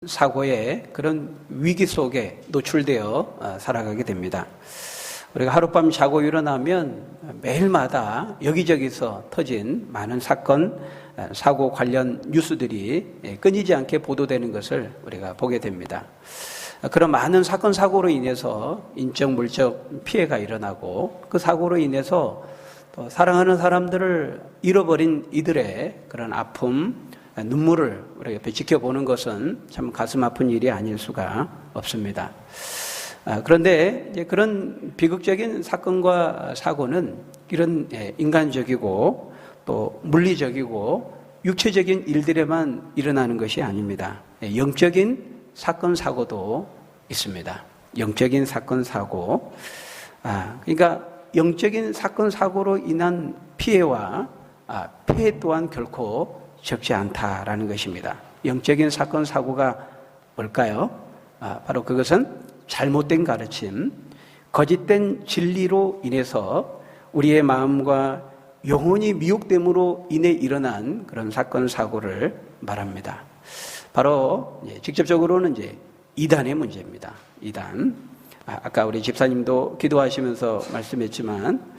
사고의 그런 위기 속에 노출되어 살아가게 됩니다. 우리가 하룻밤 자고 일어나면 매일마다 여기저기서 터진 많은 사건, 사고 관련 뉴스들이 끊이지 않게 보도되는 것을 우리가 보게 됩니다. 그런 많은 사건, 사고로 인해서 인적, 물적 피해가 일어나고 그 사고로 인해서 또 사랑하는 사람들을 잃어버린 이들의 그런 아픔, 눈물을 우리가 옆에 지켜보는 것은 참 가슴 아픈 일이 아닐 수가 없습니다. 그런데 이제 그런 비극적인 사건과 사고는 이런 인간적이고 또 물리적이고 육체적인 일들에만 일어나는 것이 아닙니다. 영적인 사건, 사고도 있습니다. 영적인 사건, 사고. 그러니까 영적인 사건, 사고로 인한 피해와 폐해 또한 결코 적지 않다라는 것입니다. 영적인 사건, 사고가 뭘까요? 바로 그것은 잘못된 가르침, 거짓된 진리로 인해서 우리의 마음과 영혼이 미혹됨으로 인해 일어난 그런 사건, 사고를 말합니다. 바로 직접적으로는 이제 이단의 문제입니다. 이단. 아까 우리 집사님도 기도하시면서 말씀했지만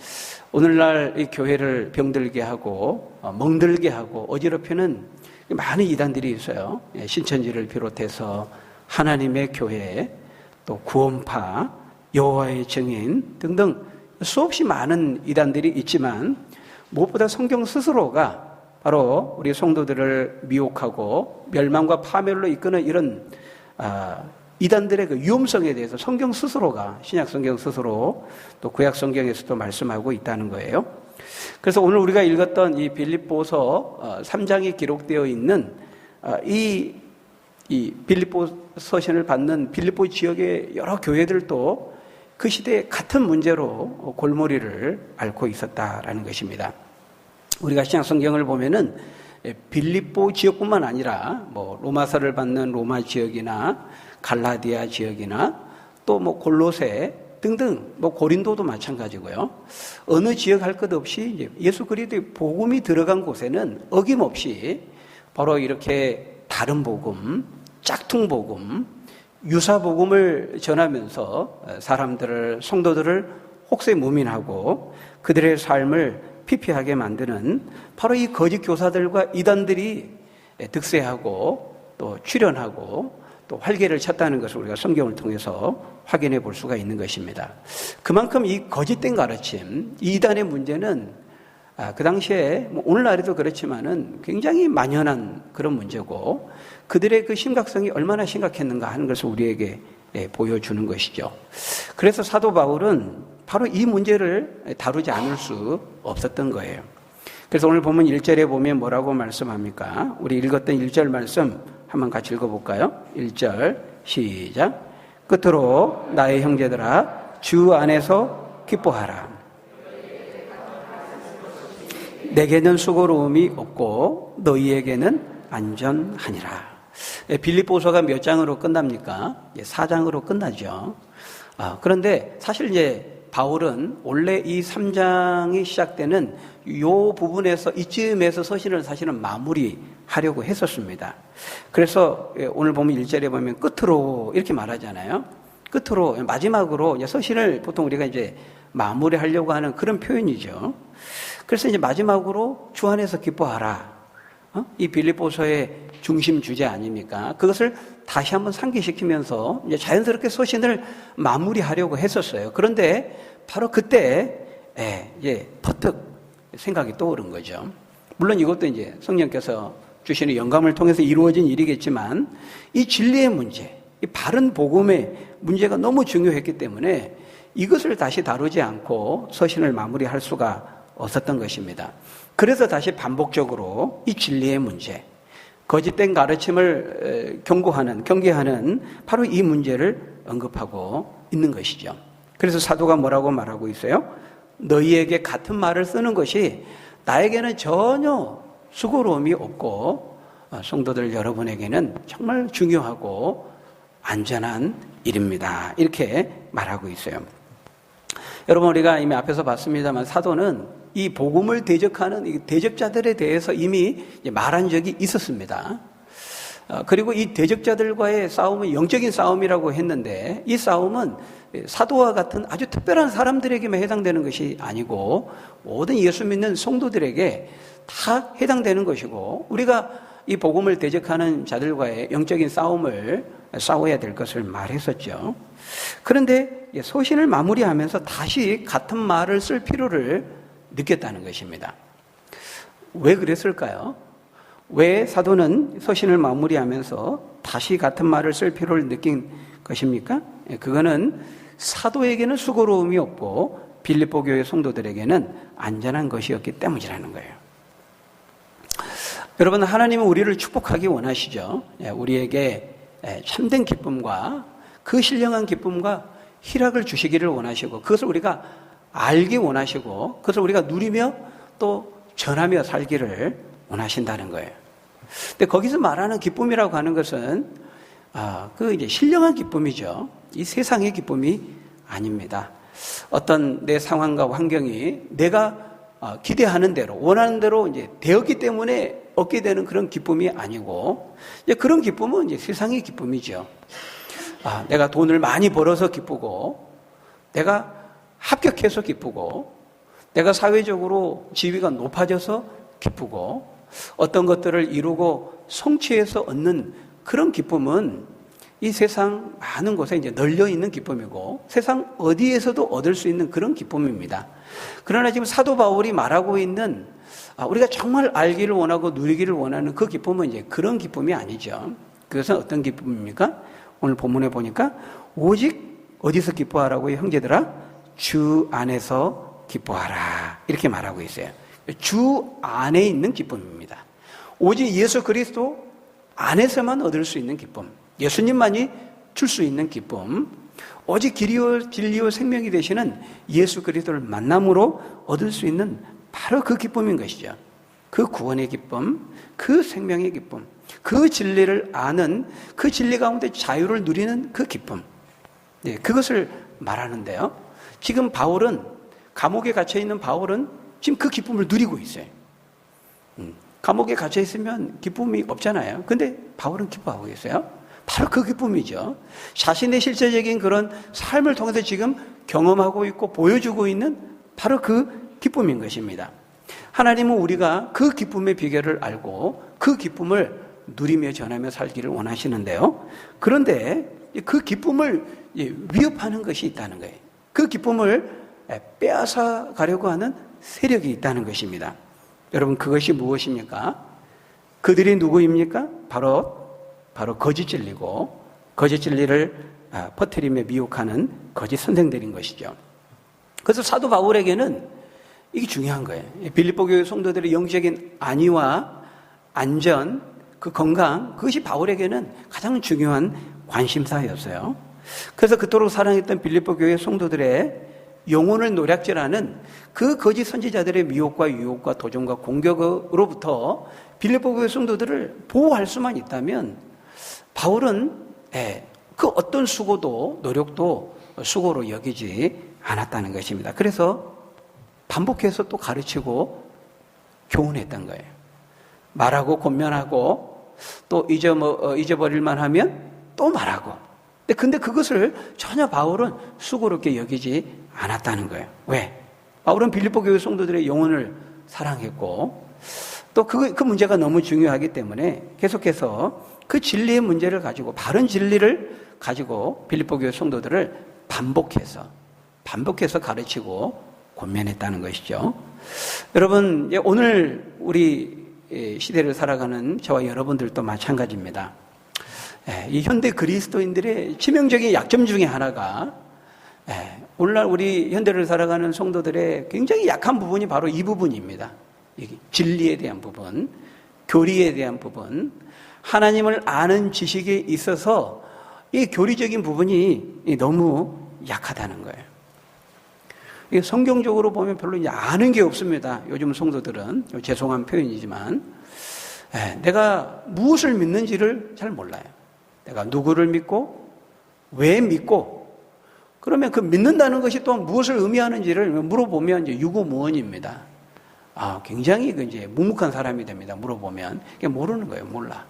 오늘날 이 교회를 병들게 하고 멍들게 하고 어지럽히는 많은 이단들이 있어요. 신천지를 비롯해서 하나님의 교회, 또 구원파, 여호와의 증인 등등 수없이 많은 이단들이 있지만 무엇보다 성경 스스로가 바로 우리 성도들을 미혹하고 멸망과 파멸로 이끄는 이런 이단들의 그 위험성에 대해서 성경 스스로가, 신약 성경 스스로 또 구약 성경에서도 말씀하고 있다는 거예요. 그래서 오늘 우리가 읽었던 이 빌립보서 3장이 기록되어 있는 이 빌립보 서신을 받는 빌립보 지역의 여러 교회들도 그 시대에 같은 문제로 골머리를 앓고 있었다라는 것입니다. 우리가 신약 성경을 보면은 빌립보 지역뿐만 아니라 뭐 로마서를 받는 로마 지역이나 갈라디아 지역이나 또 뭐 골로새 등등 뭐 고린도도 마찬가지고요. 어느 지역 할 것 없이 예수 그리스도의 복음이 들어간 곳에는 어김없이 바로 이렇게 다른 복음, 짝퉁 복음, 유사 복음을 전하면서 사람들을, 성도들을 혹세무민하고 그들의 삶을 피폐하게 만드는 바로 이 거짓 교사들과 이단들이 득세하고 또 출현하고 또 활개를 쳤다는 것을 우리가 성경을 통해서 확인해 볼 수가 있는 것입니다. 그만큼 이 거짓된 가르침, 이 이단의 문제는 그 당시에 오늘날에도 그렇지만은 굉장히 만연한 그런 문제고 그들의 그 심각성이 얼마나 심각했는가 하는 것을 우리에게 보여주는 것이죠. 그래서 사도 바울은 바로 이 문제를 다루지 않을 수 없었던 거예요. 그래서 오늘 보면 1절에 보면 뭐라고 말씀합니까? 우리 읽었던 1절 말씀 한번 같이 읽어볼까요? 1절 시작. 끝으로 나의 형제들아 주 안에서 기뻐하라. 내게는 수고로움이 없고 너희에게는 안전하니라. 빌립보서가 몇 장으로 끝납니까? 4장으로 끝나죠. 그런데 사실 이제 바울은 원래 이 3장이 시작되는 이 부분에서 이쯤에서 서신을 사실은 마무리하려고 했었습니다. 그래서 오늘 보면 1절에 보면 끝으로 이렇게 말하잖아요. 끝으로 마지막으로 서신을 보통 우리가 이제 마무리하려고 하는 그런 표현이죠. 그래서 이제 마지막으로 주 안에서 기뻐하라. 이 빌립보서의 중심 주제 아닙니까? 그것을 다시 한번 상기시키면서 이제 자연스럽게 서신을 마무리하려고 했었어요. 그런데 바로 그때 이제 퍼뜩 생각이 떠오른 거죠. 물론 이것도 이제 성령께서 주시는 영감을 통해서 이루어진 일이겠지만 이 진리의 문제, 이 바른 복음의 문제가 너무 중요했기 때문에 이것을 다시 다루지 않고 서신을 마무리할 수가 없었던 것입니다. 그래서 다시 반복적으로 이 진리의 문제, 거짓된 가르침을 경계하는 바로 이 문제를 언급하고 있는 것이죠. 그래서 사도가 뭐라고 말하고 있어요? 너희에게 같은 말을 쓰는 것이 나에게는 전혀 수고로움이 없고 성도들 여러분에게는 정말 중요하고 안전한 일입니다. 이렇게 말하고 있어요. 여러분 우리가 이미 앞에서 봤습니다만 사도는 이 복음을 대적하는 이 대적자들에 대해서 이미 말한 적이 있었습니다. 그리고 이 대적자들과의 싸움은 영적인 싸움이라고 했는데 이 싸움은 사도와 같은 아주 특별한 사람들에게만 해당되는 것이 아니고 모든 예수 믿는 성도들에게 다 해당되는 것이고 우리가 이 복음을 대적하는 자들과의 영적인 싸움을 싸워야 될 것을 말했었죠. 그런데 서신을 마무리하면서 다시 같은 말을 쓸 필요를 느꼈다는 것입니다. 왜 그랬을까요? 왜 사도는 서신을 마무리하면서 다시 같은 말을 쓸 필요를 느낀 것입니까? 그거는 사도에게는 수고로움이 없고 빌립보 교회 성도들에게는 안전한 것이었기 때문이라는 거예요. 여러분, 하나님은 우리를 축복하기 원하시죠. 우리에게 참된 기쁨과 그 신령한 기쁨과 희락을 주시기를 원하시고 그것을 우리가 알기 원하시고 그것을 우리가 누리며 또 전하며 살기를 원하신다는 거예요. 근데 거기서 말하는 기쁨이라고 하는 것은 이제 신령한 기쁨이죠. 이 세상의 기쁨이 아닙니다. 어떤 내 상황과 환경이 내가 기대하는 대로 원하는 대로 이제 되었기 때문에 얻게 되는 그런 기쁨이 아니고 이제 그런 기쁨은 이제 세상의 기쁨이죠. 내가 돈을 많이 벌어서 기쁘고 내가 합격해서 기쁘고 내가 사회적으로 지위가 높아져서 기쁘고 어떤 것들을 이루고 성취해서 얻는 그런 기쁨은 이 세상 많은 곳에 이제 널려 있는 기쁨이고 세상 어디에서도 얻을 수 있는 그런 기쁨입니다. 그러나 지금 사도 바울이 말하고 있는 우리가 정말 알기를 원하고 누리기를 원하는 그 기쁨은 이제 그런 기쁨이 아니죠. 그것은 어떤 기쁨입니까? 오늘 본문에 보니까 오직 어디서 기뻐하라고요, 형제들아? 주 안에서 기뻐하라. 이렇게 말하고 있어요. 주 안에 있는 기쁨입니다. 오직 예수 그리스도 안에서만 얻을 수 있는 기쁨. 예수님만이 줄 수 있는 기쁨. 오직 길이요 진리요 생명이 되시는 예수 그리스도를 만남으로 얻을 수 있는 바로 그 기쁨인 것이죠. 그 구원의 기쁨, 그 생명의 기쁨, 그 진리를 아는 그 진리 가운데 자유를 누리는 그 기쁨. 그것을 말하는데요. 지금 바울은 감옥에 갇혀 있는 바울은 지금 그 기쁨을 누리고 있어요. 감옥에 갇혀 있으면 기쁨이 없잖아요. 근데 바울은 기뻐하고 계세요. 바로 그 기쁨이죠. 자신의 실제적인 그런 삶을 통해서 지금 경험하고 있고 보여주고 있는 바로 그 기쁨인 것입니다. 하나님은 우리가 그 기쁨의 비결을 알고 그 기쁨을 누리며 전하며 살기를 원하시는데요. 그런데 그 기쁨을 위협하는 것이 있다는 거예요. 그 기쁨을 빼앗아 가려고 하는 세력이 있다는 것입니다. 여러분, 그것이 무엇입니까? 그들이 누구입니까? 바로 거짓 진리고 거짓 진리를 퍼뜨리며 미혹하는 거짓 선생들인 것이죠. 그래서 사도 바울에게는 이게 중요한 거예요. 빌립보 교회 성도들의 영적인 안위와 안전, 그 건강, 그것이 바울에게는 가장 중요한 관심사였어요. 그래서 그토록 사랑했던 빌립보 교회 성도들의 영혼을 노략질하는 그 거짓 선지자들의 미혹과 유혹과 도전과 공격으로부터 빌립보 교회 성도들을 보호할 수만 있다면 바울은 그 어떤 수고도 노력도 수고로 여기지 않았다는 것입니다. 그래서 반복해서 또 가르치고 교훈했던 거예요. 말하고 권면하고 또 잊어버릴만 하면 또 말하고. 근데 그것을 전혀 바울은 수고롭게 여기지 않았다는 거예요. 왜? 바울은 빌립보 교회 성도들의 영혼을 사랑했고 또 그 문제가 너무 중요하기 때문에 계속해서 그 진리의 문제를 가지고 바른 진리를 가지고 빌립보 교회 성도들을 반복해서 가르치고 권면했다는 것이죠. 여러분, 오늘 우리 시대를 살아가는 저와 여러분들도 마찬가지입니다. 이 현대 그리스도인들의 치명적인 약점 중에 하나가 오늘날 우리 현대를 살아가는 성도들의 굉장히 약한 부분이 바로 이 부분입니다. 진리에 대한 부분, 교리에 대한 부분, 하나님을 아는 지식에 있어서 이 교리적인 부분이 너무 약하다는 거예요. 성경적으로 보면 별로 이제 아는 게 없습니다. 요즘 성도들은 죄송한 표현이지만 내가 무엇을 믿는지를 잘 몰라요. 내가 누구를 믿고 왜 믿고 그러면 그 믿는다는 것이 또 무엇을 의미하는지를 물어보면 이제 유구무원입니다. 굉장히 이제 묵묵한 사람이 됩니다. 물어보면 모르는 거예요. 몰라.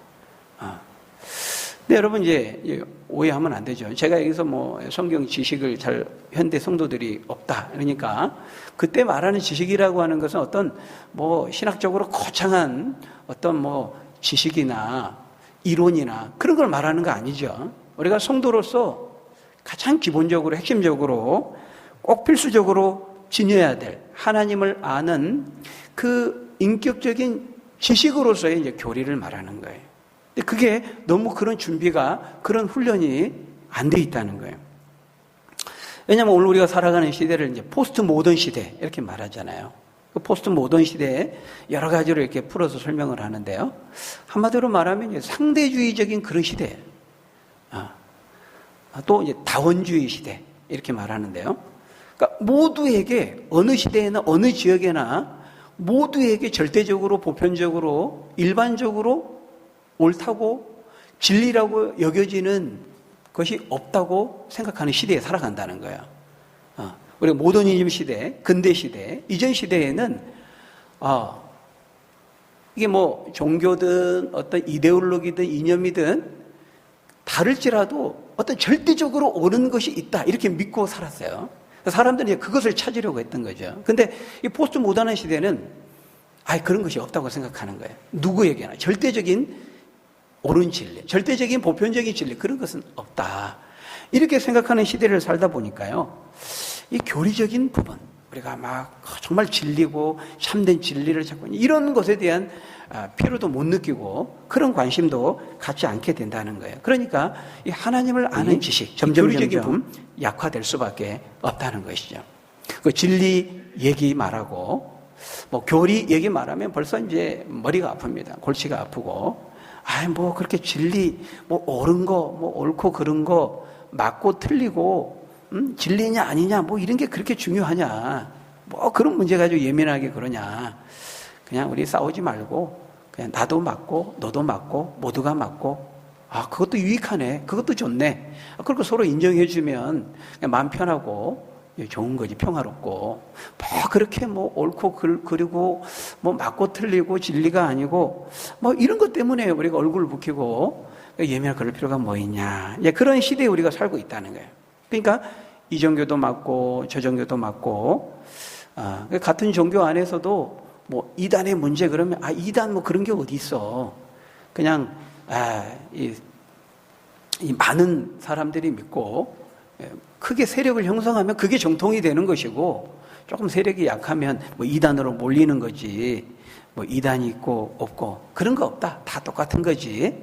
근데 여러분 이제 오해하면 안 되죠. 제가 여기서 뭐 성경 지식을 잘 현대 성도들이 없다. 그러니까 그때 말하는 지식이라고 하는 것은 어떤 뭐 신학적으로 거창한 어떤 뭐 지식이나 이론이나 그런 걸 말하는 거 아니죠. 우리가 성도로서 가장 기본적으로 핵심적으로 꼭 필수적으로 지녀야 될 하나님을 아는 그 인격적인 지식으로서의 이제 교리를 말하는 거예요. 근데 그게 너무 그런 준비가, 그런 훈련이 안 돼 있다는 거예요. 왜냐하면 오늘 우리가 살아가는 시대를 이제 포스트 모던 시대 이렇게 말하잖아요. 그 포스트 모던 시대에 여러 가지로 이렇게 풀어서 설명을 하는데요. 한마디로 말하면 이제 상대주의적인 그런 시대예요. 또 이제 다원주의 시대 이렇게 말하는데요. 그러니까 모두에게 어느 시대에나 어느 지역에나 모두에게 절대적으로 보편적으로 일반적으로 옳다고 진리라고 여겨지는 것이 없다고 생각하는 시대에 살아간다는 거예요. 우리가 모더니즘 시대, 근대 시대, 이전 시대에는 이게 뭐 종교든 어떤 이데올로기든 이념이든 다를지라도 어떤 절대적으로 옳은 것이 있다 이렇게 믿고 살았어요. 사람들이 그것을 찾으려고 했던 거죠. 근데 이 포스트 모던한 시대는 그런 것이 없다고 생각하는 거예요. 누구에게나 절대적인 옳은 진리, 절대적인 보편적인 진리 그런 것은 없다. 이렇게 생각하는 시대를 살다 보니까요. 이 교리적인 부분, 우리가 막 정말 진리고 참된 진리를 찾고 이런 것에 대한 필요도 못 느끼고 그런 관심도 갖지 않게 된다는 거예요. 그러니까 이 하나님을 아는 지식, 교리적인 부분 약화될 수밖에 없다는 것이죠. 그 진리 얘기 말하고 뭐 교리 얘기 말하면 벌써 이제 머리가 아픕니다. 골치가 아프고 뭐 그렇게 진리 뭐 옳은 거, 뭐 옳고 그른 거 맞고 틀리고 진리냐 아니냐 뭐 이런 게 그렇게 중요하냐 뭐 그런 문제 가지고 예민하게 그러냐. 그냥 우리 싸우지 말고 그냥 나도 맞고 너도 맞고 모두가 맞고 그것도 유익하네, 그것도 좋네. 그리고 서로 인정해주면 그냥 마음 편하고 좋은 거지, 평화롭고. 뭐 그렇게 뭐 옳고 그리고 뭐 맞고 틀리고 진리가 아니고 뭐 이런 것 때문에 우리가 얼굴을 붉히고 예민하게 그럴 필요가 뭐 있냐. 그런 시대에 우리가 살고 있다는 거예요. 그러니까 이 종교도 맞고 저 종교도 맞고 같은 종교 안에서도 뭐 이단의 문제 그러면 이단 뭐 그런 게 어디 있어. 그냥 이 많은 사람들이 믿고 크게 세력을 형성하면 그게 정통이 되는 것이고 조금 세력이 약하면 뭐 이단으로 몰리는 거지. 뭐 이단이 있고 없고 그런 거 없다. 다 똑같은 거지.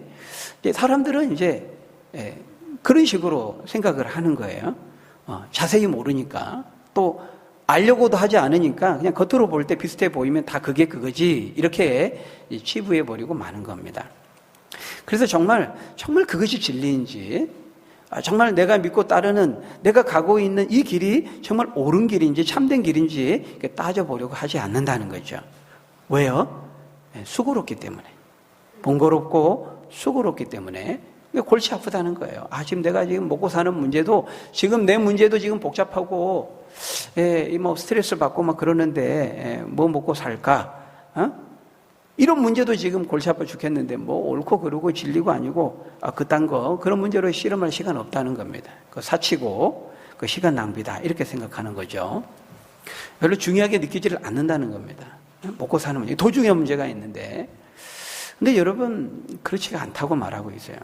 사람들은 이제 그런 식으로 생각을 하는 거예요. 자세히 모르니까 또 알려고도 하지 않으니까 그냥 겉으로 볼 때 비슷해 보이면 다 그게 그거지 이렇게 치부해 버리고 마는 겁니다. 그래서 정말 그것이 진리인지 정말 내가 믿고 따르는 내가 가고 있는 이 길이 정말 옳은 길인지 참된 길인지 따져보려고 하지 않는다는 거죠. 왜요? 수고롭기 때문에. 번거롭고 수고롭기 때문에 골치 아프다는 거예요. 지금 내가 지금 먹고 사는 문제도 지금 내 문제도 지금 복잡하고 뭐 스트레스 받고 막 그러는데 뭐 먹고 살까? 이런 문제도 지금 골치 아파 죽겠는데 뭐 옳고 그르고 진리고 아니고 그딴 거 그런 문제로 씨름할 시간 없다는 겁니다. 그 사치고 그 시간 낭비다 이렇게 생각하는 거죠. 별로 중요하게 느끼지를 않는다는 겁니다. 먹고 사는 문제 더 중요한 문제가 있는데 근데 여러분 그렇지가 않다고 말하고 있어요.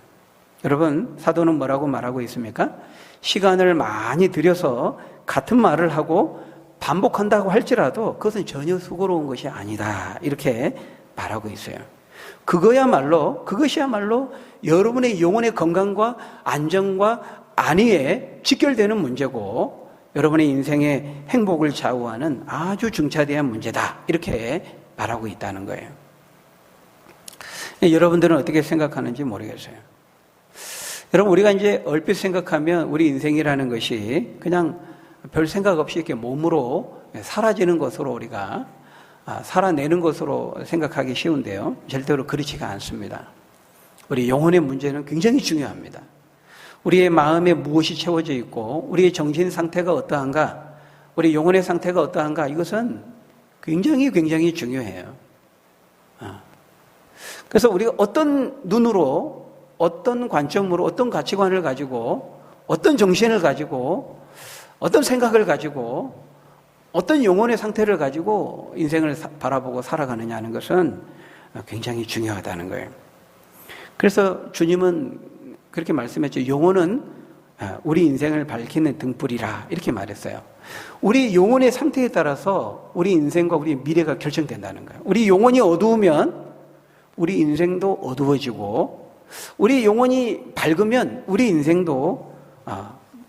여러분 사도는 뭐라고 말하고 있습니까? 시간을 많이 들여서 같은 말을 하고 반복한다고 할지라도 그것은 전혀 수고로운 것이 아니다 이렇게 말하고 있어요. 그것이야말로 여러분의 영혼의 건강과 안정과 안위에 직결되는 문제고 여러분의 인생의 행복을 좌우하는 아주 중차대한 문제다 이렇게 말하고 있다는 거예요. 여러분들은 어떻게 생각하는지 모르겠어요. 여러분 우리가 이제 얼핏 생각하면 우리 인생이라는 것이 그냥 별 생각 없이 이렇게 몸으로 사라지는 것으로 우리가 살아내는 것으로 생각하기 쉬운데요. 절대로 그렇지가 않습니다. 우리 영혼의 문제는 굉장히 중요합니다. 우리의 마음에 무엇이 채워져 있고 우리의 정신 상태가 어떠한가, 우리 영혼의 상태가 어떠한가 이것은 굉장히 중요해요. 그래서 우리가 어떤 눈으로 어떤 관점으로, 어떤 가치관을 가지고, 어떤 정신을 가지고, 어떤 생각을 가지고, 어떤 영혼의 상태를 가지고 인생을 바라보고 살아가느냐 하는 것은 굉장히 중요하다는 거예요. 그래서 주님은 그렇게 말씀했죠. 영혼은 우리 인생을 밝히는 등불이라 이렇게 말했어요. 우리 영혼의 상태에 따라서 우리 인생과 우리 미래가 결정된다는 거예요. 우리 영혼이 어두우면 우리 인생도 어두워지고, 우리 영혼이 밝으면 우리 인생도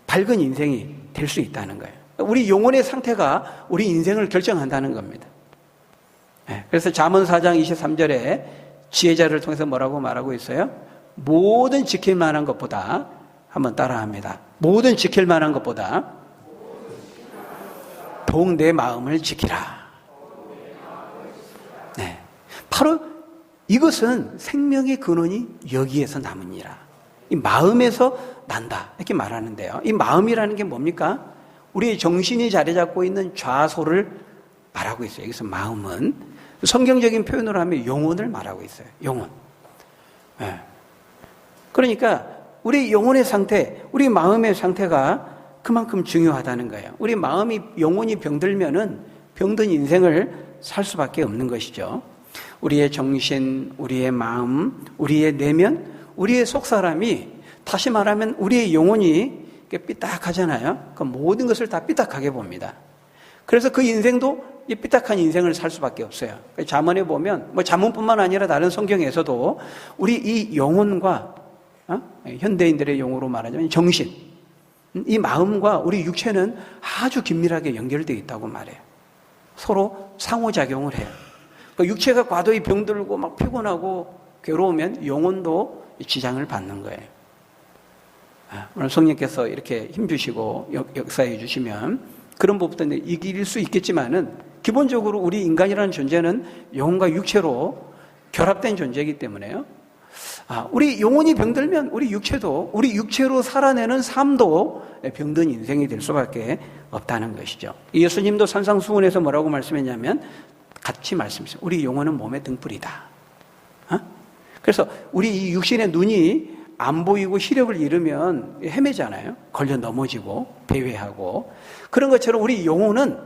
밝은 인생이 될 수 있다는 거예요. 우리 영혼의 상태가 우리 인생을 결정한다는 겁니다. 그래서 잠언 4장 23절에 지혜자를 통해서 뭐라고 말하고 있어요? 모든 지킬 만한 것보다, 한번 따라합니다. 모든 지킬 만한 것보다 더욱 내 마음을 지키라. 네. 바로 이것은 생명의 근원이 여기에서 남으니라. 이 마음에서 난다 이렇게 말하는데요. 이 마음이라는 게 뭡니까? 우리의 정신이 자리 잡고 있는 좌소를 말하고 있어요. 여기서 마음은 성경적인 표현으로 하면 영혼을 말하고 있어요. 영혼. 네. 그러니까 우리 영혼의 상태, 우리 마음의 상태가 그만큼 중요하다는 거예요. 우리 마음이, 영혼이 병들면은 병든 인생을 살 수밖에 없는 것이죠. 우리의 정신, 우리의 마음, 우리의 내면, 우리의 속사람이, 다시 말하면 우리의 영혼이 삐딱하잖아요. 그 모든 것을 다 삐딱하게 봅니다. 그래서 그 인생도 이 삐딱한 인생을 살 수밖에 없어요. 잠언에 보면, 뭐 잠언뿐만 아니라 다른 성경에서도 우리 이 영혼과 현대인들의 용어로 말하자면 정신, 이 마음과 우리 육체는 아주 긴밀하게 연결되어 있다고 말해요. 서로 상호작용을 해요. 그러니까 육체가 과도히 병들고 막 피곤하고 괴로우면 영혼도 지장을 받는 거예요. 오늘 성령께서 이렇게 힘주시고 역사해 주시면 그런 부분도 이길 수 있겠지만은, 기본적으로 우리 인간이라는 존재는 영혼과 육체로 결합된 존재이기 때문에요. 우리 영혼이 병들면 우리 육체로 살아내는 삶도 병든 인생이 될 수밖에 없다는 것이죠. 예수님도 산상수훈에서 뭐라고 말씀했냐면 같이 말씀했어요. 우리 영혼은 몸의 등불이다. 그래서 우리 이 육신의 눈이 안 보이고 시력을 잃으면 헤매잖아요. 걸려 넘어지고 배회하고. 그런 것처럼 우리 영혼은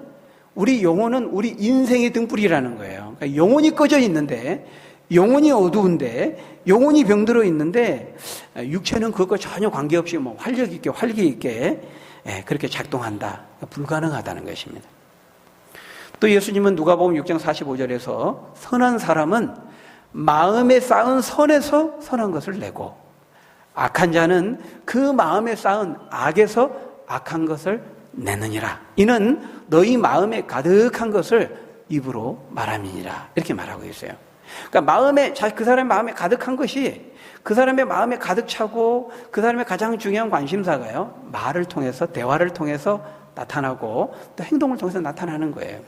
우리 인생의 등불이라는 거예요. 그러니까 영혼이 꺼져 있는데, 영혼이 어두운데, 영혼이 병들어 있는데, 육체는 그것과 전혀 관계없이 뭐 활력 있게, 활기 있게 그렇게 작동한다. 불가능하다는 것입니다. 또 예수님은 누가복음 6장 45절에서 선한 사람은 마음에 쌓은 선에서 선한 것을 내고, 악한 자는 그 마음에 쌓은 악에서 악한 것을 내느니라. 이는 너희 마음에 가득한 것을 입으로 말함이니라. 이렇게 말하고 있어요. 그러니까 그 사람의 마음에 가득한 것이, 그 사람의 마음에 가득 차고, 그 사람의 가장 중요한 관심사가요, 말을 통해서, 대화를 통해서 나타나고, 또 행동을 통해서 나타나는 거예요.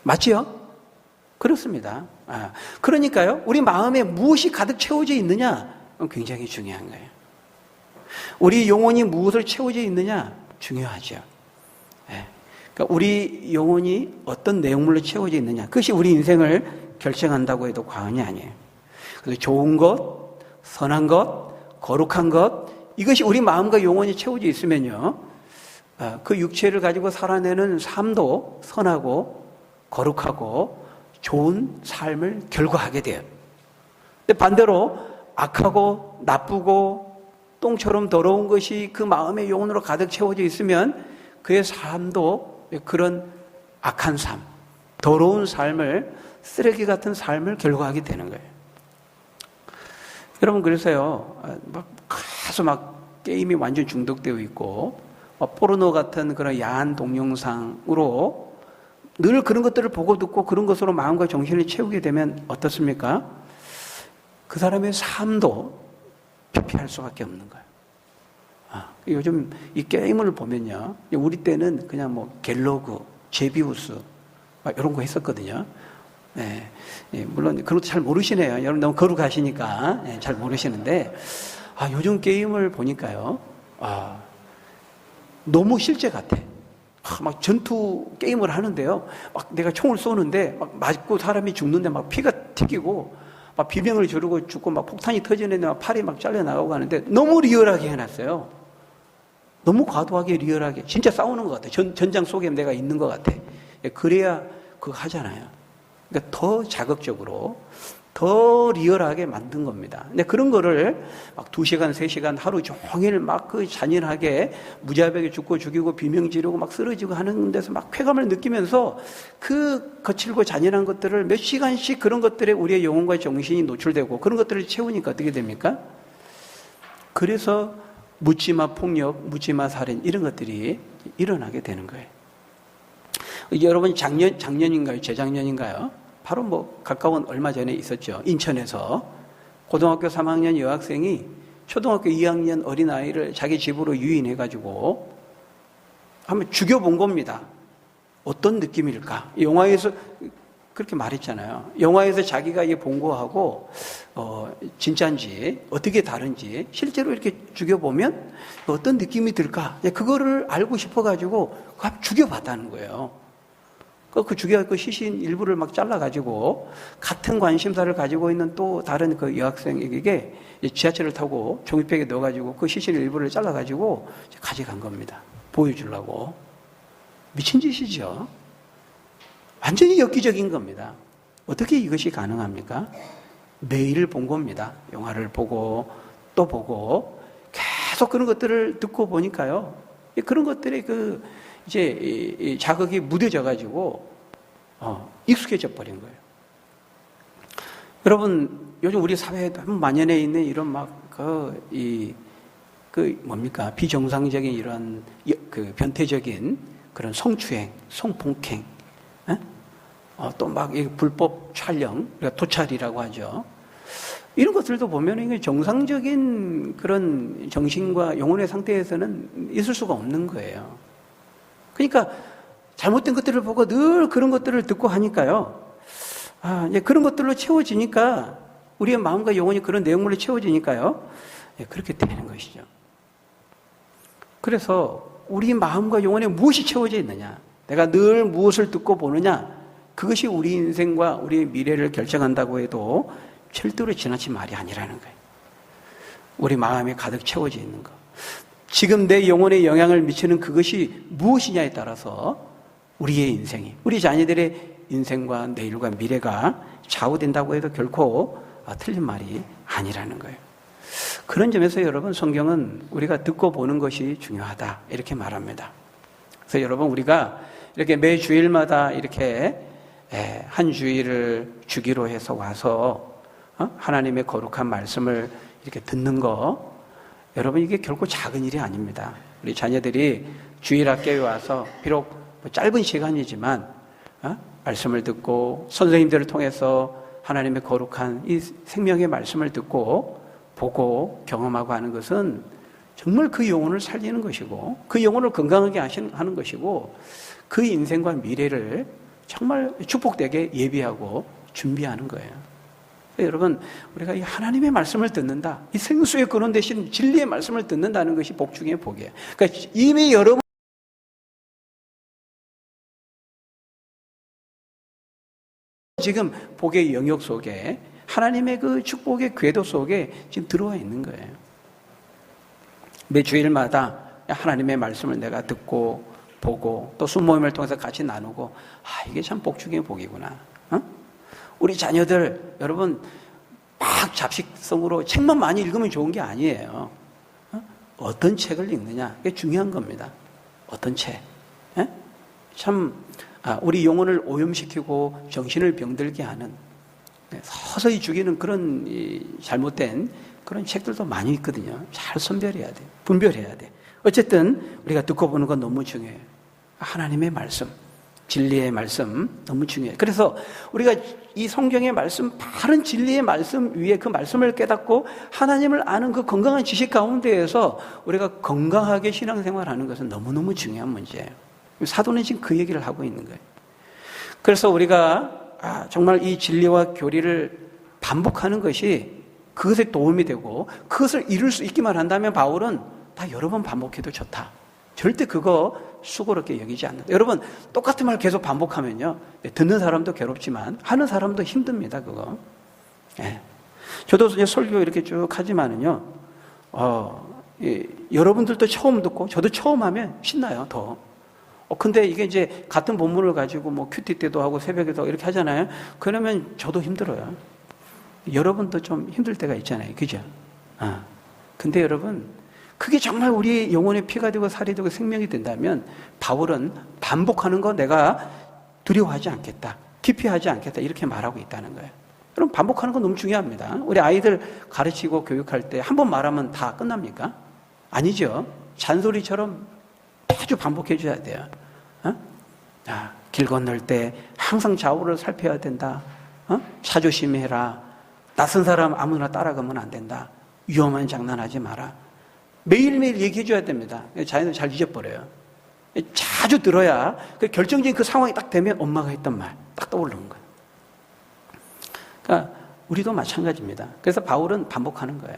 맞지요? 그렇습니다. 그러니까요, 우리 마음에 무엇이 가득 채워져 있느냐, 굉장히 중요한 거예요. 우리 영혼이 무엇을 채워져 있느냐, 중요하죠. 그러니까 우리 영혼이 어떤 내용물로 채워져 있느냐, 그것이 우리 인생을 결정한다고 해도 과언이 아니에요. 그래서 좋은 것, 선한 것, 거룩한 것, 이것이 우리 마음과 영혼이 채워져 있으면요, 그 육체를 가지고 살아내는 삶도 선하고 거룩하고 좋은 삶을 결과하게 돼요. 근데 반대로 악하고 나쁘고 똥처럼 더러운 것이 그 마음의 영혼으로 가득 채워져 있으면 그의 삶도 그런 악한 삶, 더러운 삶을, 쓰레기 같은 삶을 결과하게 되는 거예요. 여러분, 그래서요, 계속 게임이 완전 중독되어 있고, 포르노 같은 그런 야한 동영상으로 늘 그런 것들을 보고 듣고 그런 것으로 마음과 정신을 채우게 되면 어떻습니까? 그 사람의 삶도 피폐할 수밖에 없는 거예요. 요즘 이 게임을 보면요, 우리 때는 그냥 갤로그, 제비우스 이런 거 했었거든요. 네. 물론 그런 것도 잘 모르시네요. 여러분 너무 거룩하시니까 잘 모르시는데, 요즘 게임을 보니까요, 너무 실제 같아. 막 전투 게임을 하는데요, 막 내가 총을 쏘는데 막 맞고 사람이 죽는데 막 피가 튀기고 막 비명을 지르고 죽고 막 폭탄이 터지는데 막 팔이 막 잘려나가고 하는데 너무 리얼하게 해놨어요. 너무 과도하게 리얼하게. 진짜 싸우는 것 같아. 전장 속에 내가 있는 것 같아. 그래야 그거 하잖아요. 그러니까 더 자극적으로, 더 리얼하게 만든 겁니다. 근데 그런 거를 막 2시간, 3시간 하루 종일 막 그 잔인하게 무자비하게 죽고 죽이고 비명 지르고 막 쓰러지고 하는 데서 막 쾌감을 느끼면서 그 거칠고 잔인한 것들을 몇 시간씩 그런 것들에 우리의 영혼과 정신이 노출되고 그런 것들을 채우니까 어떻게 됩니까? 그래서 묻지마 폭력, 묻지마 살인 이런 것들이 일어나게 되는 거예요. 여러분 작년인가요? 재작년인가요? 바로 뭐 가까운 얼마 전에 있었죠. 인천에서 고등학교 3학년 여학생이 초등학교 2학년 어린아이를 자기 집으로 유인해가지고 한번 죽여본 겁니다. 어떤 느낌일까? 영화에서 그렇게 말했잖아요. 영화에서 자기가 이게 본 거하고 진짜인지 어떻게 다른지 실제로 이렇게 죽여보면 어떤 느낌이 들까? 그거를 알고 싶어가지고 죽여봤다는 거예요. 그 죽여갖고 시신 일부를 막 잘라가지고 같은 관심사를 가지고 있는 또 다른 그 여학생에게 지하철을 타고 종이백에 넣어가지고 그 시신 일부를 잘라가지고 가져간 겁니다. 보여주려고. 미친 짓이죠. 완전히 엽기적인 겁니다. 어떻게 이것이 가능합니까? 매일 본 겁니다. 영화를 보고 또 보고 계속 그런 것들을 듣고 보니까요. 그런 것들이 이제 자극이 무뎌져가지고 익숙해져 버린 거예요. 여러분 요즘 우리 사회에 만연해 있는 이런 뭡니까 비정상적인 이런 변태적인 그런 성추행, 성폭행, 또 막 불법 촬영, 우리가 도찰이라고 하죠. 이런 것들도 보면 이게 정상적인 그런 정신과 영혼의 상태에서는 있을 수가 없는 거예요. 그러니까 잘못된 것들을 보고 늘 그런 것들을 듣고 하니까요. 이제 그런 것들로 채워지니까 우리의 마음과 영혼이 그런 내용물로 채워지니까요. 그렇게 되는 것이죠. 그래서 우리 마음과 영혼에 무엇이 채워져 있느냐? 내가 늘 무엇을 듣고 보느냐? 그것이 우리 인생과 우리의 미래를 결정한다고 해도 절대로 지나친 말이 아니라는 거예요. 우리 마음에 가득 채워져 있는 것. 지금 내 영혼에 영향을 미치는 그것이 무엇이냐에 따라서 우리의 인생이, 우리 자녀들의 인생과 내일과 미래가 좌우된다고 해도 결코 틀린 말이 아니라는 거예요. 그런 점에서 여러분 성경은 우리가 듣고 보는 것이 중요하다 이렇게 말합니다. 그래서 여러분 우리가 이렇게 매 주일마다 이렇게 한 주일을 주기로 해서 와서 하나님의 거룩한 말씀을 이렇게 듣는 거 여러분 이게 결코 작은 일이 아닙니다. 우리 자녀들이 주일학교에 와서 비록 짧은 시간이지만 말씀을 듣고 선생님들을 통해서 하나님의 거룩한 이 생명의 말씀을 듣고 보고 경험하고 하는 것은 정말 그 영혼을 살리는 것이고 그 영혼을 건강하게 하는 것이고 그 인생과 미래를 정말 축복되게 예비하고 준비하는 거예요. 여러분 우리가 이 하나님의 말씀을 듣는다, 이 생수의 근원 대신 진리의 말씀을 듣는다는 것이 복 중에 복이에요. 그러니까 이미 여러분 지금 복의 영역 속에 하나님의 그 축복의 궤도 속에 지금 들어와 있는 거예요. 매 주일마다 하나님의 말씀을 내가 듣고 보고 또 순모임을 통해서 같이 나누고 이게 참 복 중의 복이구나. 우리 자녀들 여러분 막 잡식성으로 책만 많이 읽으면 좋은 게 아니에요. 어떤 책을 읽느냐 이게 중요한 겁니다. 어떤 책. 참 우리 영혼을 오염시키고 정신을 병들게 하는 서서히 죽이는 그런 잘못된 그런 책들도 많이 있거든요. 잘 선별해야 돼. 분별해야 돼. 어쨌든 우리가 듣고 보는 건 너무 중요해요. 하나님의 말씀, 진리의 말씀 너무 중요해요. 그래서 우리가 이 성경의 말씀, 바른 진리의 말씀 위에 그 말씀을 깨닫고 하나님을 아는 그 건강한 지식 가운데에서 우리가 건강하게 신앙생활하는 것은 너무너무 중요한 문제예요. 사도는 지금 그 얘기를 하고 있는 거예요. 그래서 우리가 정말 이 진리와 교리를 반복하는 것이 그것에 도움이 되고 그것을 이룰 수 있기만 한다면 바울은 다 여러 번 반복해도 좋다. 절대 그거 수고롭게 여기지 않는다. 여러분 똑같은 말 계속 반복하면요 듣는 사람도 괴롭지만 하는 사람도 힘듭니다. 그거 예. 저도 이제 설교 이렇게 쭉 하지만은요, 여러분들도 처음 듣고 저도 처음 하면 신나요, 더. 근데 이게 이제 같은 본문을 가지고 뭐 큐티 때도 하고 새벽에도 이렇게 하잖아요. 그러면 저도 힘들어요. 여러분도 좀 힘들 때가 있잖아요. 그죠? 근데 여러분, 그게 정말 우리 영혼의 피가 되고 살이 되고 생명이 된다면 바울은 반복하는 거 내가 두려워하지 않겠다. 기피하지 않겠다. 이렇게 말하고 있다는 거예요. 여러분, 반복하는 건 너무 중요합니다. 우리 아이들 가르치고 교육할 때 한 번 말하면 다 끝납니까? 아니죠. 잔소리처럼 아주 반복해 줘야 돼요. 길 건널 때 항상 좌우를 살펴야 된다. 차 조심해라. 낯선 사람 아무나 따라가면 안 된다. 위험한 장난하지 마라. 매일매일 얘기해 줘야 됩니다. 자녀들 잘 잊어버려요. 자주 들어야 결정적인 그 상황이 딱 되면 엄마가 했던 말 딱 떠오르는 거예요. 그러니까 우리도 마찬가지입니다. 그래서 바울은 반복하는 거예요.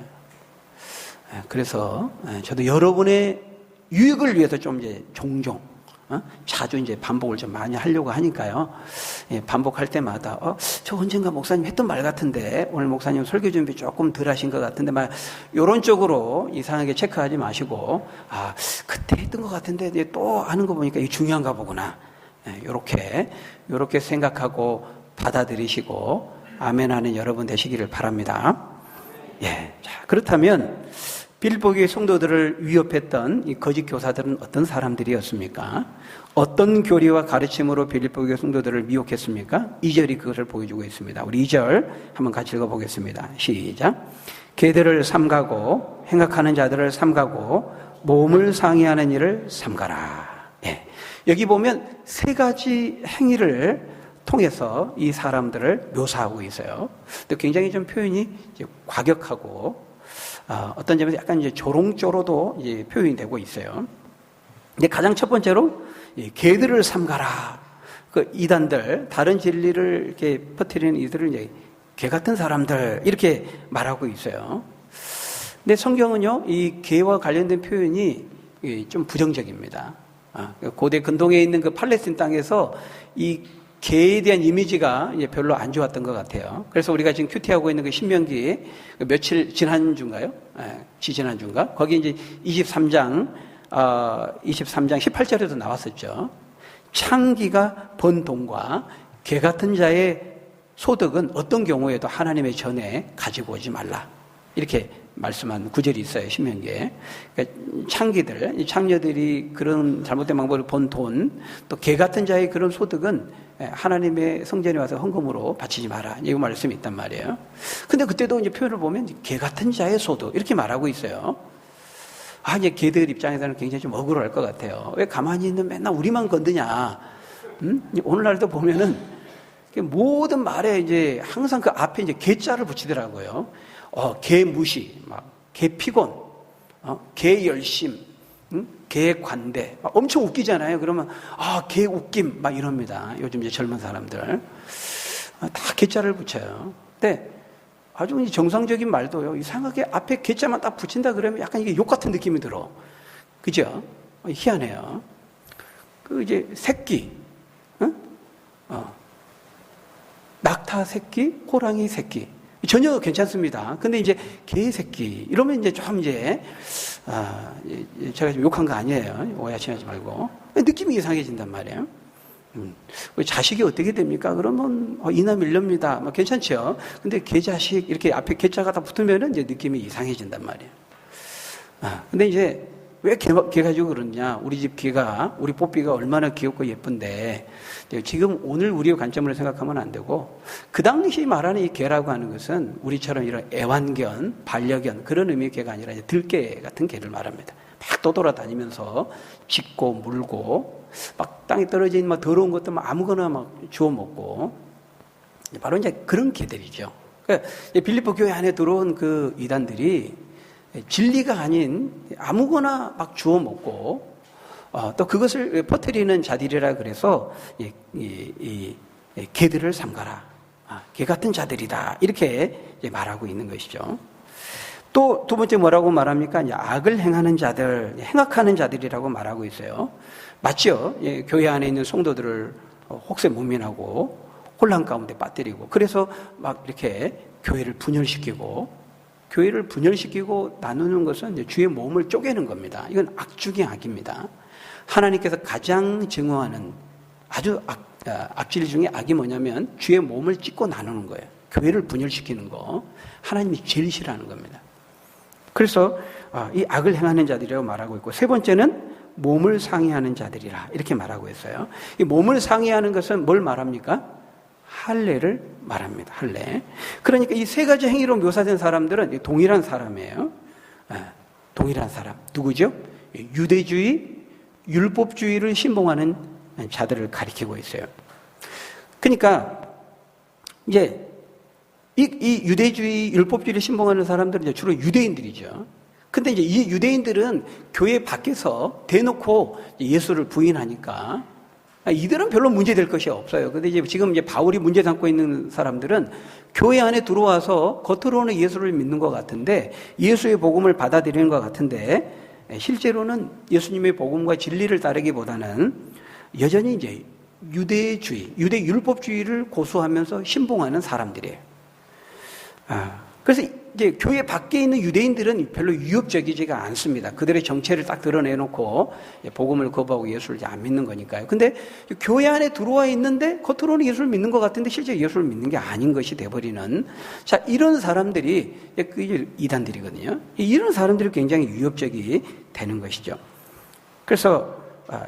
그래서 저도 여러분의 유익을 위해서 좀 이제 종종 자주 이제 반복을 좀 많이 하려고 하니까요. 반복할 때마다 저 언젠가 목사님 했던 말 같은데 오늘 목사님 설교 준비 조금 덜 하신 것 같은데 막 이런 쪽으로 이상하게 체크하지 마시고 그때 했던 것 같은데 또 하는 거 보니까 이게 중요한가 보구나. 이렇게 생각하고 받아들이시고 아멘하는 여러분 되시기를 바랍니다. 자, 그렇다면 빌립보 교회 성도들을 위협했던 이 거짓 교사들은 어떤 사람들이었습니까? 어떤 교리와 가르침으로 빌립보 교회 성도들을 미혹했습니까? 2절이 그것을 보여주고 있습니다. 우리 2절 한번 같이 읽어보겠습니다. 시작. 개들을 삼가고 행악하는 자들을 삼가고 몸을 상해하는 일을 삼가라. 여기 보면 세 가지 행위를 통해서 이 사람들을 묘사하고 있어요. 근데 굉장히 좀 표현이 이제 과격하고 어떤 점에서 약간 이제 조롱조로도 이제 표현이 되고 있어요. 근데 가장 첫 번째로 개들을 삼가라. 그 이단들, 다른 진리를 이렇게 퍼뜨리는 이들을 이제 개 같은 사람들 이렇게 말하고 있어요. 근데 성경은요, 이 개와 관련된 표현이 좀 부정적입니다. 고대 근동에 있는 그 팔레스틴 땅에서 이 개에 대한 이미지가 별로 안 좋았던 것 같아요. 그래서 우리가 지금 큐티하고 있는 그 신명기 며칠 지난주인가요? 지난주인가? 거기 이제 23장 18절에도 나왔었죠. 창기가 번 돈과 개 같은 자의 소득은 어떤 경우에도 하나님의 전에 가지고 오지 말라. 이렇게 말씀한 구절이 있어요, 신명기에. 그러니까 창기들, 이 창녀들이 그런 잘못된 방법을 번 돈, 또 개 같은 자의 그런 소득은 하나님의 성전에 와서 헌금으로 바치지 마라. 이 말씀이 있단 말이에요. 근데 그때도 이제 표현을 보면 개 같은 자의 소득, 이렇게 말하고 있어요. 이제 개들 입장에서는 굉장히 좀 억울할 것 같아요. 왜 가만히 있는 맨날 우리만 건드냐. 오늘날도 보면은 모든 말에 이제 항상 그 앞에 이제 개자를 붙이더라고요. 개 무시, 개 피곤, 개 열심, 개 관대. 엄청 웃기잖아요. 그러면, 개 웃김, 이럽니다. 요즘 이제 젊은 사람들. 다 개자를 붙여요. 근데 아주 정상적인 말도요. 이상하게 앞에 개자만 딱 붙인다 그러면 약간 이게 욕 같은 느낌이 들어. 그죠? 희한해요. 이제 새끼, 낙타 새끼, 호랑이 새끼. 전혀 괜찮습니다. 근데 이제 개 새끼 이러면 이제 좀 이제 제가 좀 욕한 거 아니에요. 오해하지 말고. 느낌이 이상해진단 말이에요. 자식이 어떻게 됩니까? 그러면 이남 일녀입니다. 괜찮죠. 근데 개 자식 이렇게 앞에 개자가 다 붙으면은 이제 느낌이 이상해진단 말이에요. 근데 이제 왜 개 가지고 그러냐? 우리 집 개가, 우리 뽀삐가 얼마나 귀엽고 예쁜데, 지금 오늘 우리의 관점으로 생각하면 안 되고, 그 당시 말하는 이 개라고 하는 것은 우리처럼 이런 애완견, 반려견, 그런 의미의 개가 아니라 이제 들개 같은 개를 말합니다. 막 떠돌아다니면서 짖고 물고, 막 땅에 떨어진 더러운 것도 아무거나 주워 먹고, 바로 이제 그런 개들이죠. 그러니까 빌립보 교회 안에 들어온 그 이단들이 진리가 아닌 아무거나 주워 먹고 또 그것을 퍼뜨리는 자들이라 그래서 이 개들을 삼가라. 개 같은 자들이다. 이렇게 말하고 있는 것이죠. 또 두 번째 뭐라고 말합니까? 악을 행하는 자들, 행악하는 자들이라고 말하고 있어요. 맞죠? 교회 안에 있는 성도들을 혹세무민하고 혼란 가운데 빠뜨리고 그래서 이렇게 교회를 분열시키고 나누는 것은 이제 주의 몸을 쪼개는 겁니다. 이건 악 중의 악입니다. 하나님께서 가장 증오하는 아주 악질 중에 악이 뭐냐면 주의 몸을 찢고 나누는 거예요. 교회를 분열시키는 거. 하나님이 제일 싫어하는 겁니다. 그래서 이 악을 행하는 자들이라고 말하고 있고, 세 번째는 몸을 상해하는 자들이라 이렇게 말하고 있어요. 이 몸을 상해하는 것은 뭘 말합니까? 할례를 말합니다. 할례. 그러니까 이 세 가지 행위로 묘사된 사람들은 동일한 사람이에요. 동일한 사람. 누구죠? 유대주의, 율법주의를 신봉하는 자들을 가리키고 있어요. 그러니까 이제 이 유대주의, 율법주의를 신봉하는 사람들은 이제 주로 유대인들이죠. 근데 이제 이 유대인들은 교회 밖에서 대놓고 예수를 부인하니까 이들은 별로 문제될 것이 없어요. 근데 이제 지금 이제 바울이 문제 삼고 있는 사람들은 교회 안에 들어와서 겉으로는 예수를 믿는 것 같은데, 예수의 복음을 받아들이는 것 같은데, 실제로는 예수님의 복음과 진리를 따르기보다는 여전히 이제 유대주의, 유대 율법주의를 고수하면서 신봉하는 사람들이에요. 그래서 이제 교회 밖에 있는 유대인들은 별로 위협적이지가 않습니다. 그들의 정체를 딱 드러내놓고 복음을 거부하고 예수를 안 믿는 거니까요. 근데 교회 안에 들어와 있는데 겉으로는 예수를 믿는 것 같은데 실제 예수를 믿는 게 아닌 것이 돼버리는, 자, 이런 사람들이 이단들이거든요. 이런 사람들이 굉장히 위협적이 되는 것이죠. 그래서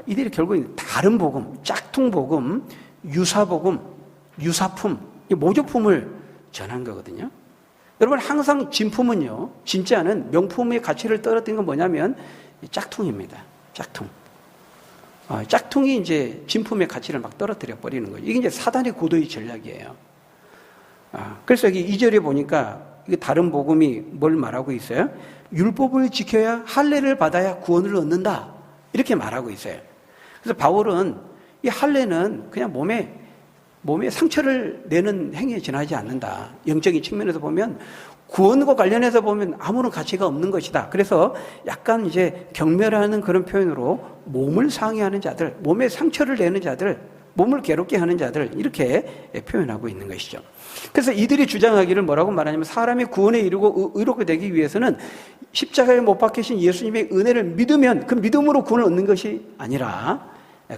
이들이 결국 다른 복음, 짝퉁 복음, 유사복음, 유사품, 모조품을 전한 거거든요. 여러분, 항상 진품은요, 진짜는 명품의 가치를 떨어뜨린 건 뭐냐면 짝퉁입니다. 짝퉁. 짝퉁이 이제 진품의 가치를 막 떨어뜨려 버리는 거죠. 이게 이제 사단의 고도의 전략이에요. 그래서 여기 2절에 보니까 이게 다른 복음이 뭘 말하고 있어요? 율법을 지켜야 할례를 받아야 구원을 얻는다. 이렇게 말하고 있어요. 그래서 바울은 이 할례는 그냥 몸에 상처를 내는 행위에 지나지 않는다. 영적인 측면에서 보면 구원과 관련해서 보면 아무런 가치가 없는 것이다. 그래서 약간 이제 경멸하는 그런 표현으로 몸을 상해하는 자들, 몸에 상처를 내는 자들, 몸을 괴롭게 하는 자들, 이렇게 표현하고 있는 것이죠. 그래서 이들이 주장하기를 뭐라고 말하냐면, 사람이 구원에 이르고 의롭게 되기 위해서는 십자가에 못 박히신 예수님의 은혜를 믿으면 그 믿음으로 구원을 얻는 것이 아니라,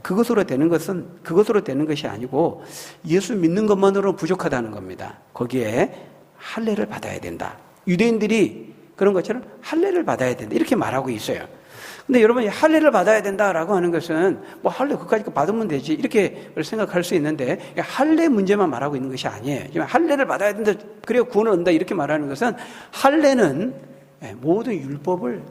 그것으로 되는 것이 아니고 예수 믿는 것만으로는 부족하다는 겁니다. 거기에 할례를 받아야 된다. 유대인들이 그런 것처럼 할례를 받아야 된다. 이렇게 말하고 있어요. 근데 여러분, 할례를 받아야 된다라고 하는 것은 뭐 할례 그까짓 거 받으면 되지 이렇게 생각할 수 있는데, 할례 문제만 말하고 있는 것이 아니에요. 할례를 받아야 된다, 그래야 구원을 얻는다 이렇게 말하는 것은, 할례는 모든 율법을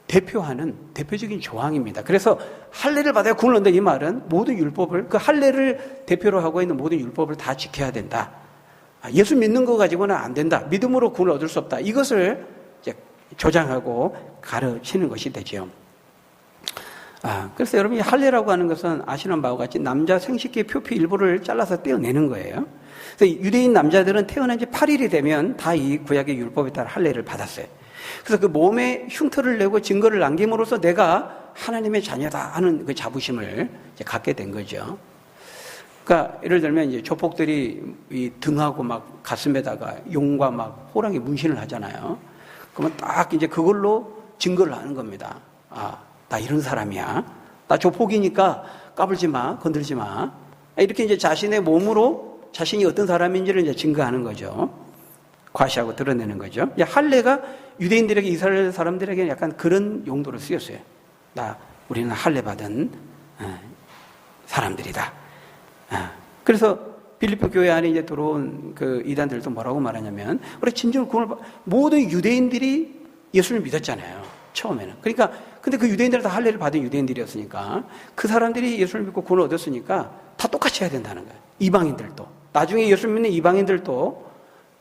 대표하는 대표적인 조항입니다. 그래서 할례를 받아야 구원을 얻는다 이 말은 모든 율법을, 그 할례를 대표로 하고 있는 모든 율법을 다 지켜야 된다. 예수 믿는 거 가지고는 안 된다. 믿음으로 구원을 얻을 수 없다. 이것을 이제 조장하고 가르치는 것이 되죠. 그래서 여러분, 이 할례라고 하는 것은 아시는 바와 같이 남자 생식기의 표피 일부를 잘라서 떼어내는 거예요. 그래서 유대인 남자들은 태어난 지 8일이 되면 다 이 구약의 율법에 따라 할례를 받았어요. 그래서 그 몸에 흉터를 내고 증거를 남김으로써 내가 하나님의 자녀다 하는 그 자부심을 이제 갖게 된 거죠. 그러니까 예를 들면 이제 조폭들이 이 등하고 막 가슴에다가 용과 막 호랑이 문신을 하잖아요. 그러면 딱 이제 그걸로 증거를 하는 겁니다. 나 이런 사람이야. 나 조폭이니까 까불지 마, 건들지 마. 이렇게 이제 자신의 몸으로 자신이 어떤 사람인지를 이제 증거하는 거죠. 과시하고 드러내는 거죠. 할례가 유대인들에게, 이스라엘 사람들에게는 약간 그런 용도로 쓰였어요. 우리는 할례 받은 사람들이다. 그래서 빌립보 교회 안에 이제 들어온 그 이단들도 뭐라고 말하냐면, 우리 진정 구원을 모든 유대인들이 예수를 믿었잖아요. 처음에는. 그러니까 근데 그 유대인들은 다 할례를 받은 유대인들이었으니까 그 사람들이 예수를 믿고 구원을 얻었으니까 다 똑같이 해야 된다는 거예요. 이방인들도. 나중에 예수 믿는 이방인들도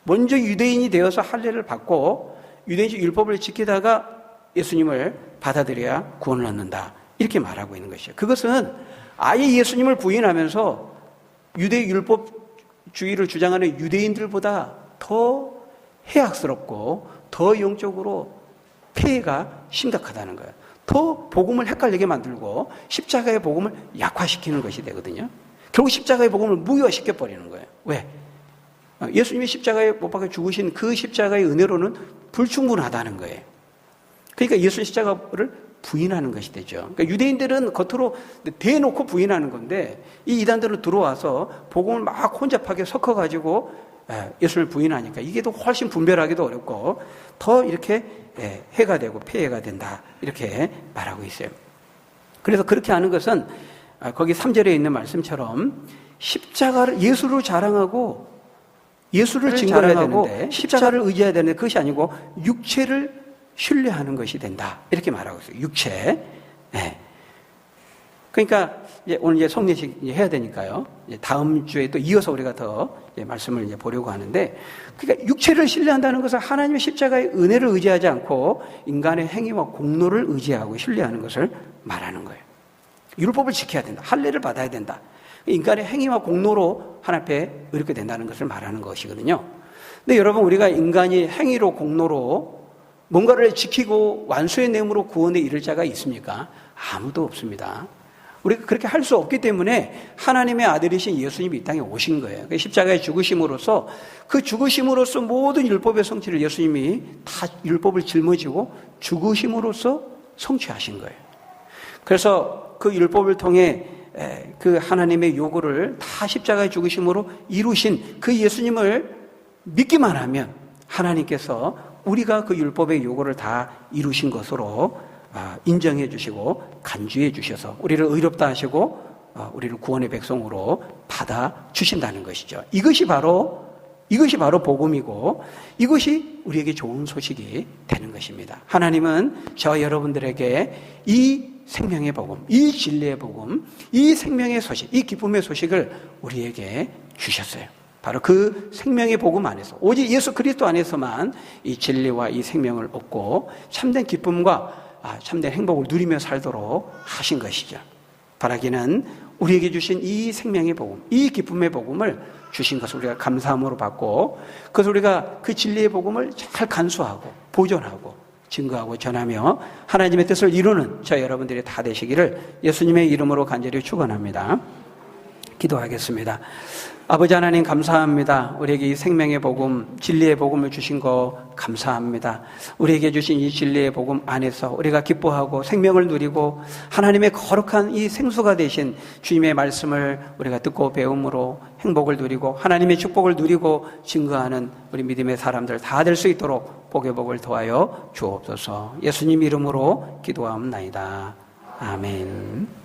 먼저 유대인이 되어서 할례를 받고 유대인식 율법을 지키다가 예수님을 받아들여야 구원을 얻는다. 이렇게 말하고 있는 것이에요. 그것은 아예 예수님을 부인하면서 유대 율법주의를 주장하는 유대인들보다 더 해악스럽고 더 영적으로 폐해가 심각하다는 거예요. 더 복음을 헷갈리게 만들고 십자가의 복음을 약화시키는 것이 되거든요. 결국 십자가의 복음을 무효화시켜버리는 거예요. 왜? 예수님이 십자가에 못 박혀 죽으신 그 십자가의 은혜로는 불충분하다는 거예요. 그러니까 예수 십자가를 부인하는 것이 되죠. 그러니까 유대인들은 겉으로 대놓고 부인하는 건데 이 이단들은 들어와서 복음을 막 혼잡하게 섞어가지고 예수를 부인하니까 이게 더 훨씬 분별하기도 어렵고 더 이렇게 해가 되고 폐해가 된다 이렇게 말하고 있어요. 그래서 그렇게 하는 것은 거기 3절에 있는 말씀처럼 십자가를 예수를 자랑하고 예수를 증거해야 되는데 십자가를 의지해야 되는데 그것이 아니고 육체를 신뢰하는 것이 된다 이렇게 말하고 있어요. 육체. 그러니까 오늘 이제 성례식 해야 되니까요. 다음 주에 또 이어서 우리가 더 말씀을 이제 보려고 하는데, 그러니까 육체를 신뢰한다는 것은 하나님의 십자가의 은혜를 의지하지 않고 인간의 행위와 공로를 의지하고 신뢰하는 것을 말하는 거예요. 율법을 지켜야 된다. 할례를 받아야 된다. 인간의 행위와 공로로 하나님 앞에 의롭게 된다는 것을 말하는 것이거든요. 근데 여러분, 우리가 인간이 행위로 공로로 뭔가를 지키고 완수의 내용으로 구원에 이를 자가 있습니까? 아무도 없습니다. 우리가 그렇게 할 수 없기 때문에 하나님의 아들이신 예수님이 이 땅에 오신 거예요. 십자가에 죽으심으로써 그 죽으심으로써 모든 율법의 성취를 예수님이 다 율법을 짊어지고 죽으심으로써 성취하신 거예요. 그래서 그 율법을 통해 그 하나님의 요구를 다 십자가에 죽으심으로 이루신 그 예수님을 믿기만 하면 하나님께서 우리가 그 율법의 요구를 다 이루신 것으로 인정해 주시고 간주해 주셔서 우리를 의롭다 하시고 우리를 구원의 백성으로 받아 주신다는 것이죠. 이것이 바로 복음이고 이것이 우리에게 좋은 소식이 되는 것입니다. 하나님은 저와 여러분들에게 이 생명의 복음, 이 진리의 복음, 이 생명의 소식, 이 기쁨의 소식을 우리에게 주셨어요. 바로 그 생명의 복음 안에서 오직 예수 그리스도 안에서만 이 진리와 이 생명을 얻고 참된 기쁨과 참된 행복을 누리며 살도록 하신 것이죠. 바라기는 우리에게 주신 이 생명의 복음, 이 기쁨의 복음을 주신 것을 우리가 감사함으로 받고 그래서 우리가 그 진리의 복음을 잘 간수하고 보존하고 증거하고 전하며 하나님의 뜻을 이루는 저 여러분들이 다 되시기를 예수님의 이름으로 간절히 축원합니다. 기도하겠습니다. 아버지 하나님 감사합니다. 우리에게 이 생명의 복음, 진리의 복음을 주신 거 감사합니다. 우리에게 주신 이 진리의 복음 안에서 우리가 기뻐하고 생명을 누리고 하나님의 거룩한 이 생수가 되신 주님의 말씀을 우리가 듣고 배움으로 행복을 누리고 하나님의 축복을 누리고 증거하는 우리 믿음의 사람들 다 될 수 있도록 복의 복을 더하여 주옵소서. 예수님 이름으로 기도하옵나이다. 아멘.